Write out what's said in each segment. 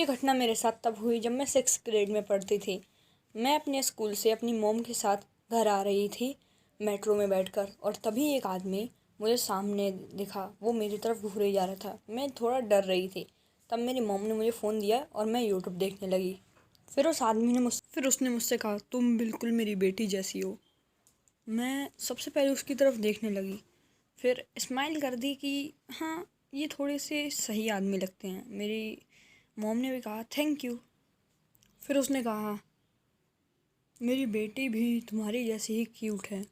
ये घटना मेरे साथ तब हुई जब मैं 6th ग्रेड में पढ़ती थी। मैं अपने स्कूल से अपनी मॉम के साथ घर आ रही थी मेट्रो में बैठकर, और तभी एक आदमी मुझे सामने दिखा। वो मेरी तरफ घूरे जा रहा था। मैं थोड़ा डर रही थी। तब मेरी मॉम ने मुझे फ़ोन दिया और मैं यूट्यूब देखने लगी। फिर उस आदमी ने उसने मुझसे कहा, तुम बिल्कुल मेरी बेटी जैसी हो। मैं सबसे पहले उसकी तरफ देखने लगी, फिर स्माइल कर दी कि हाँ, ये थोड़े से सही आदमी लगते हैं। मेरी मॉम ने भी कहा थैंक यू। फिर उसने कहा, मेरी बेटी भी तुम्हारी जैसी ही क्यूट है।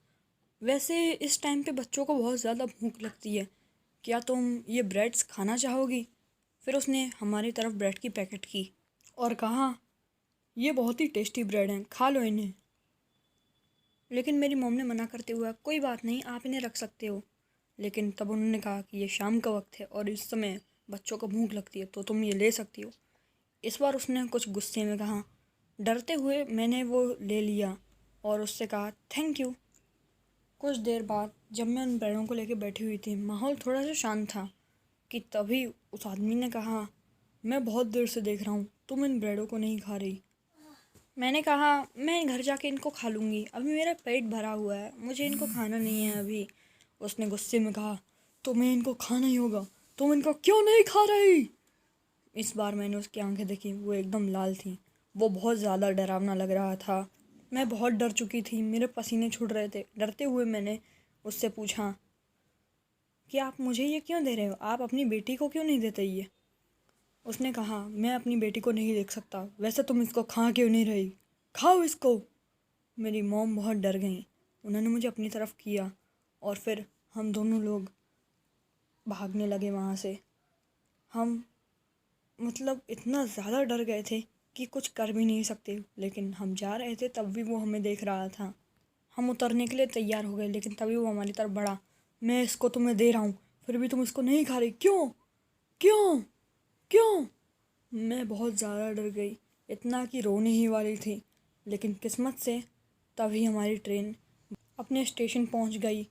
वैसे इस टाइम पे बच्चों को बहुत ज़्यादा भूख लगती है, क्या तुम ये ब्रेड्स खाना चाहोगी? फिर उसने हमारी तरफ ब्रेड की पैकेट की और कहा, ये बहुत ही टेस्टी ब्रेड हैं, खा लो इन्हें। लेकिन मेरी मॉम ने मना करते हुआ, कोई बात नहीं, आप इन्हें रख सकते हो। लेकिन तब उन्होंने कहा कि ये शाम का वक्त है और इस समय बच्चों को भूख लगती है, तो तुम ये ले सकती हो। इस बार उसने कुछ गुस्से में कहा। डरते हुए मैंने वो ले लिया और उससे कहा थैंक यू। कुछ देर बाद जब मैं उन ब्रेडों को लेकर बैठी हुई थी, माहौल थोड़ा सा शांत था कि तभी उस आदमी ने कहा, मैं बहुत देर से देख रहा हूँ तुम इन ब्रेडों को नहीं खा रही। मैंने कहा, मैं घर जाके इनको खा लूँगी, अभी मेरा पेट भरा हुआ है, मुझे इनको खाना नहीं है अभी। उसने गुस्से में कहा, तुम्हें इनको खाना ही होगा, तुम इनको क्यों नहीं खा रही? इस बार मैंने उसकी आंखें देखी, वो एकदम लाल थी। वो बहुत ज़्यादा डरावना लग रहा था। मैं बहुत डर चुकी थी, मेरे पसीने छूट रहे थे। डरते हुए मैंने उससे पूछा कि आप मुझे ये क्यों दे रहे हो, आप अपनी बेटी को क्यों नहीं देते ये? उसने कहा, मैं अपनी बेटी को नहीं देख सकता, वैसे तुम इसको खा क्यों नहीं रही, खाओ इसको। मेरी मॉम बहुत डर गई। उन्होंने मुझे अपनी तरफ किया और फिर हम दोनों लोग भागने लगे वहाँ से। हम इतना ज़्यादा डर गए थे कि कुछ कर भी नहीं सकते, लेकिन हम जा रहे थे तब भी वो हमें देख रहा था। हम उतरने के लिए तैयार हो गए, लेकिन तभी वो हमारी तरफ बढ़ा। मैं इसको तुम्हें दे रहा हूँ, फिर भी तुम इसको नहीं खा रही, क्यों क्यों क्यों? मैं बहुत ज़्यादा डर गई, इतना कि रोने ही वाली थी। लेकिन किस्मत से तभी हमारी ट्रेन अपने स्टेशन पहुंच गई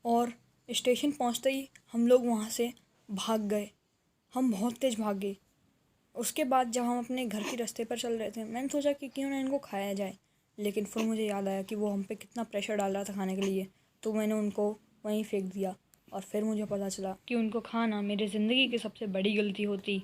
और स्टेशन पहुंचते ही हम लोग वहां से भाग गए। हम बहुत तेज़ भागे। उसके बाद जब हम अपने घर के रास्ते पर चल रहे थे, मैंने सोचा कि क्यों ना इनको खाया जाए। लेकिन फिर मुझे याद आया कि वो हम पे कितना प्रेशर डाल रहा था खाने के लिए, तो मैंने उनको वहीं फेंक दिया। और फिर मुझे पता चला कि उनको खाना मेरी ज़िंदगी की सबसे बड़ी गलती होती।